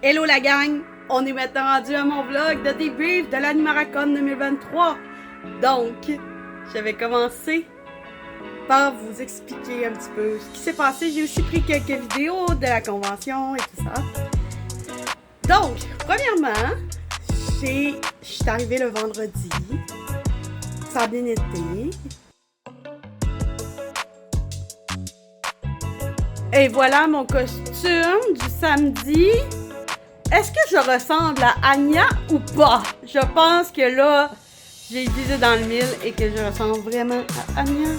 Hello la gang! On est maintenant rendu à mon vlog de débrief de l'Animaracon 2023. Donc, je vais commencer par vous expliquer un petit peu ce qui s'est passé. J'ai aussi pris quelques vidéos de la convention et tout ça. Donc, premièrement, je suis arrivée le vendredi. Ça a bien été. Et voilà mon costume du samedi. Est-ce que je ressemble à Anya ou pas? Je pense que là, j'ai visé dans le mille et que je ressemble vraiment à Anya.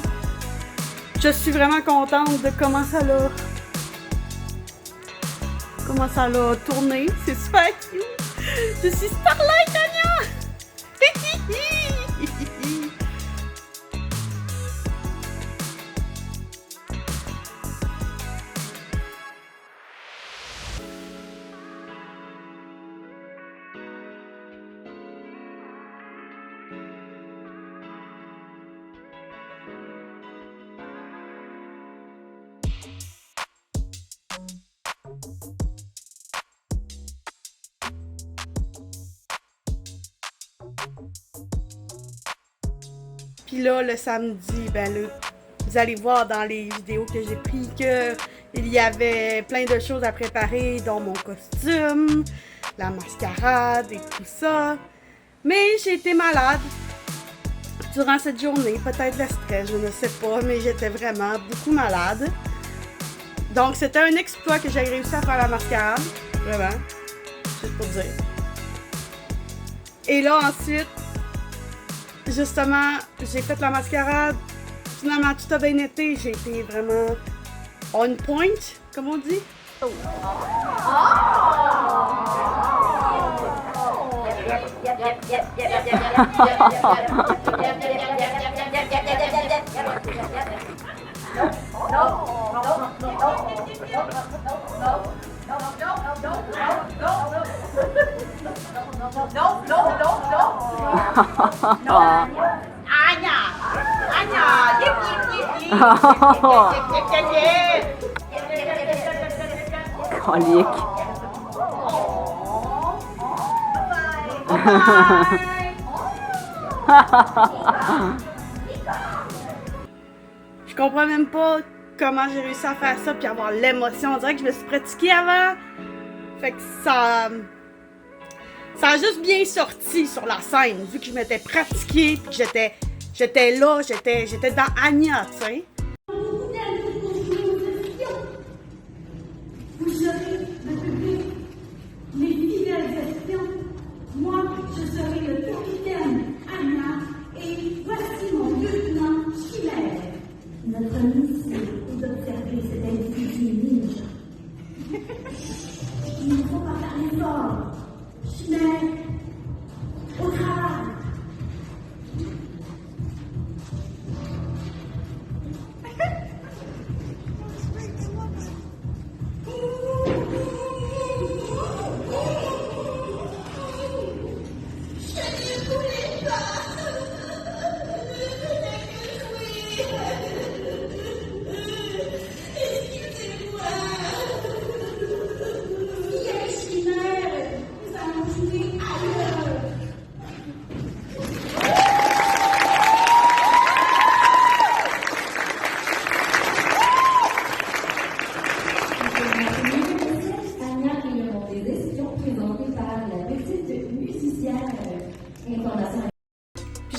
Je suis vraiment contente de comment ça l'a tourné. C'est super cute. Je suis Starlight Anya! Puis là, le samedi, ben là, vous allez voir dans les vidéos que j'ai prises qu'il y avait plein de choses à préparer, dont mon costume, la mascarade et tout ça. Mais j'ai été malade durant cette journée, peut-être le stress, je ne sais pas, mais j'étais vraiment beaucoup malade. Donc c'était un exploit que j'ai réussi à faire la mascarade, vraiment, juste pour dire. Et là ensuite, justement, j'ai fait la mascarade. Finalement, tout a bien été. J'ai été vraiment on point, comme on dit. Oh. Anya! Anya! Yip, yip, yip, yip! Colique. Je comprends même pas comment j'ai réussi à faire ça puis avoir l'émotion. On dirait que je me suis pratiquée avant. Fait que ça a juste bien sorti sur la scène, vu que je m'étais pratiquée puis que j'étais là, j'étais dans Anya, tu sais. Vous serez le public, mes fidèles espions. Moi, je serai le capitaine Anya et voici mon lieutenant Chimère. Notre mission est d'observer cet individu ninja. Il ne faut pas parler fort. Chimère, au travail.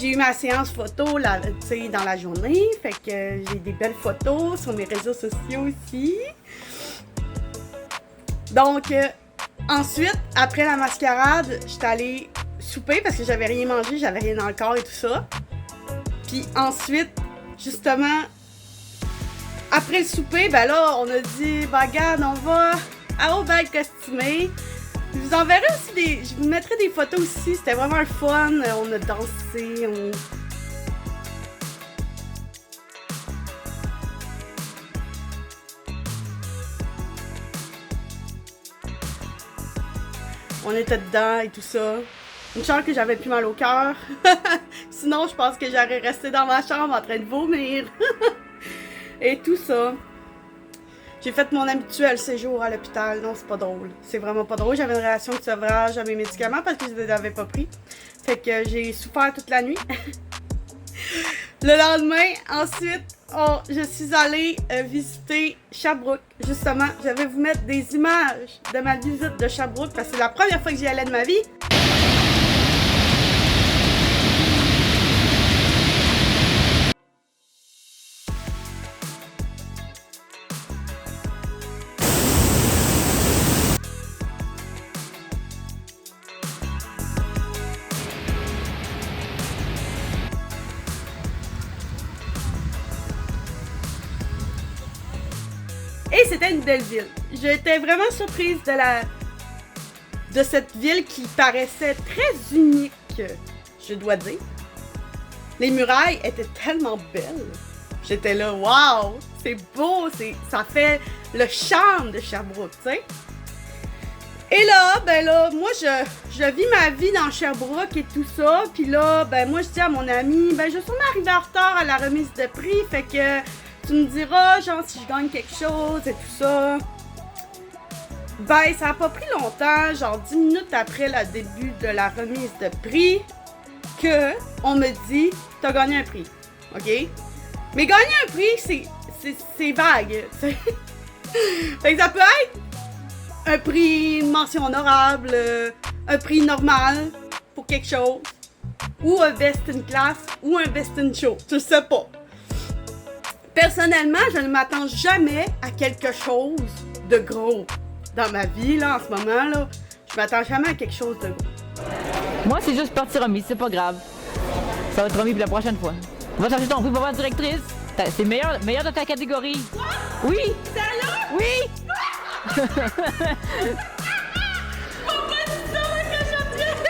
J'ai eu ma séance photo là, dans la journée, fait que j'ai des belles photos sur mes réseaux sociaux aussi. Donc, ensuite, après la mascarade, j'étais allée souper parce que j'avais rien mangé, j'avais rien dans le corps et tout ça. Puis ensuite, justement, après le souper, ben là, on a dit, bah regarde, on va au bal costumé. Je vous enverrai aussi je vous mettrai des photos aussi, c'était vraiment le fun, on a dansé, on était dedans et tout ça. Une chance que j'avais plus mal au cœur. Sinon, je pense que j'aurais resté dans ma chambre en train de vomir. Et tout ça. J'ai fait mon habituel séjour à l'hôpital. Non, c'est pas drôle. C'est vraiment pas drôle. J'avais une réaction de sevrage à mes médicaments parce que je les avais pas pris. Fait que j'ai souffert toute la nuit. Le lendemain, ensuite, je suis allée visiter Sherbrooke. Justement, je vais vous mettre des images de ma visite de Sherbrooke parce que c'est la première fois que j'y allais de ma vie. Et c'était une belle ville. J'étais vraiment surprise de cette ville qui paraissait très unique, je dois dire. Les murailles étaient tellement belles. J'étais là, waouh, c'est beau, ça fait le charme de Sherbrooke, tu sais. Et là, moi, je vis ma vie dans Sherbrooke et tout ça. Puis là, moi, je dis à mon ami, je suis sûrement arrivée en retard à la remise de prix, fait que tu me diras, genre, si je gagne quelque chose et tout ça. Ça a pas pris longtemps, genre 10 minutes après le début de la remise de prix, que on me dit, t'as gagné un prix, ok? Mais gagner un prix, c'est vague, fait que ça peut être un prix, une mention honorable, un prix normal pour quelque chose, ou un best in class, ou un best in show, je sais pas. Personnellement, je ne m'attends jamais à quelque chose de gros. Dans ma vie, là, en ce moment, là, je m'attends jamais à quelque chose de gros. Moi, c'est juste partie remise, c'est pas grave. Ça va être remis pour la prochaine fois. Va chercher ton prix pour voir directrice. C'est meilleur de ta catégorie. Quoi? Oui! Sérieux? Oui!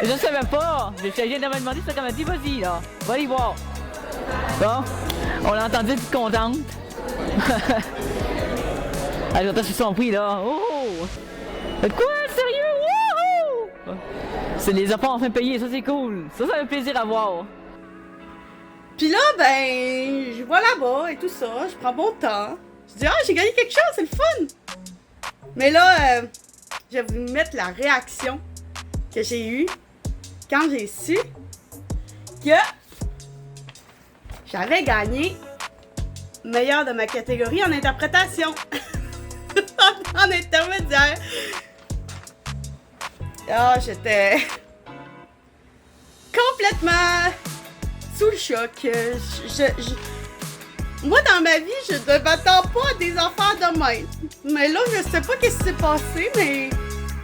Je savais pas! Je viens de me demander ça comme elle dit, vas-y là! Va y voir! Bon, on l'a entendu, toute contente. Elle j'entends sur son prix là. Oh! Quoi? Sérieux? Wouhou! C'est les enfants enfin payés, ça c'est cool! Ça fait plaisir à voir! Puis là, je vois là-bas et tout ça, je prends mon temps. Je dis, j'ai gagné quelque chose, c'est le fun! Mais là, je vais vous mettre la réaction que j'ai eue quand j'ai su que j'avais gagné meilleur de ma catégorie en interprétation. En intermédiaire. J'étais complètement sous le choc. Moi, dans ma vie, je ne m'attends pas à des affaires de même. Mais là, je sais pas qu'est-ce qui s'est passé, mais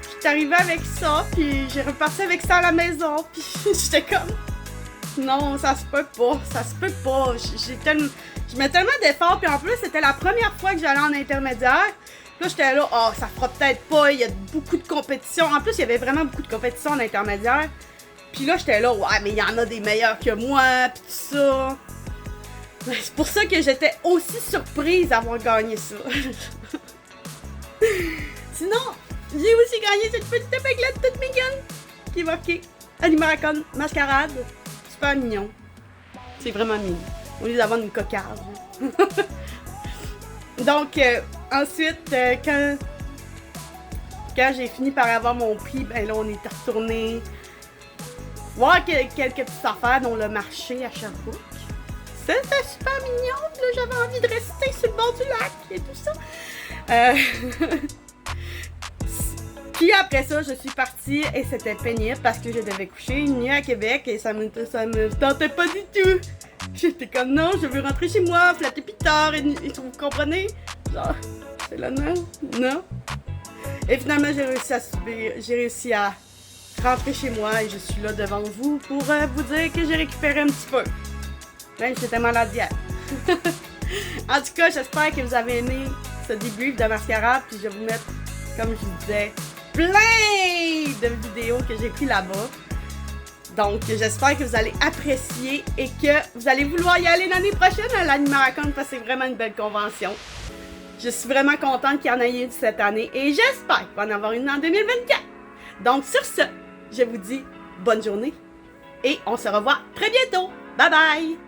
je suis arrivée avec ça, puis j'ai reparti avec ça à la maison, puis j'étais comme... Non, ça se peut pas, ça se peut pas. Je mets tellement d'efforts, puis en plus, c'était la première fois que j'allais en intermédiaire. Là, j'étais là, ça fera peut-être pas, il y a beaucoup de compétition. En plus, il y avait vraiment beaucoup de compétition en intermédiaire. Puis là, j'étais là, ouais, mais il y en a des meilleurs que moi, pis tout ça. C'est pour ça que j'étais aussi surprise d'avoir gagné ça. Sinon, j'ai aussi gagné cette petite épinglette toute mignonne qui est marquée Animaracon Mascarade. Super mignon. C'est vraiment mignon. Au lieu d'avoir une cocarde. Donc, ensuite, quand j'ai fini par avoir mon prix, là, on est retourné voir quelques petites affaires, dont le marché à Sherbrooke. C'était super mignon, là, j'avais envie de rester sur le bord du lac et tout ça. Puis après ça, je suis partie et c'était pénible parce que je devais coucher une nuit à Québec et ça me tentait pas du tout. J'étais comme non, je veux rentrer chez moi, flatter plus tard, et vous comprenez? Genre, c'est là non. Et finalement, j'ai réussi à rentrer chez moi et je suis là devant vous pour vous dire que j'ai récupéré un petit peu. Même si j'étais malade hier. En tout cas, j'espère que vous avez aimé ce débrief de mascarade, puis je vais vous mettre, comme je vous disais, plein de vidéos que j'ai pris là-bas. Donc, j'espère que vous allez apprécier et que vous allez vouloir y aller l'année prochaine à l'Animaracon parce que c'est vraiment une belle convention. Je suis vraiment contente qu'il y en ait une cette année et j'espère qu'il va en avoir une en 2024. Donc, sur ce, je vous dis bonne journée et on se revoit très bientôt. Bye bye!